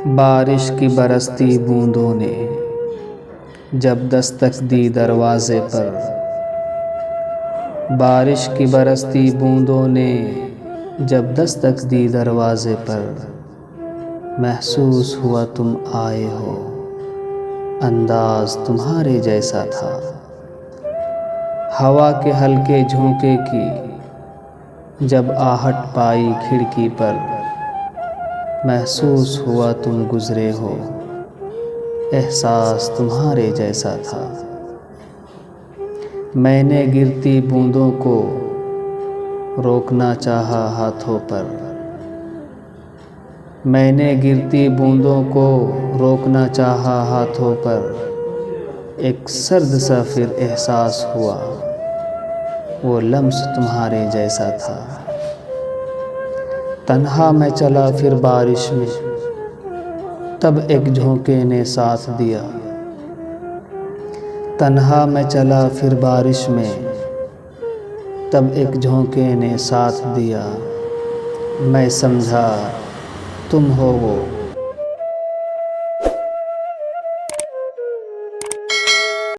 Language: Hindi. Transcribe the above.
बारिश की बरसती बूंदों ने जब दस्तक दी दरवाज़े पर, बारिश की बरसती बूंदों ने जब दस्तक दी दरवाज़े पर, महसूस हुआ तुम आए हो, अंदाज़ तुम्हारे जैसा था। हवा के हल्के झोंके की जब आहट पाई खिड़की पर, महसूस हुआ तुम गुज़रे हो, एहसास तुम्हारे जैसा था। मैंने गिरती बूंदों को रोकना चाहा हाथों पर, मैंने गिरती बूंदों को रोकना चाहा हाथों पर, एक सर्द सा फिर एहसास हुआ, वो लम्स तुम्हारे जैसा था। तन्हा मैं चला फिर बारिश में, तब एक झोंके ने साथ दिया। तन्हा मैं चला फिर बारिश में, तब एक झोंके ने साथ दिया। मैं समझा तुम हो वो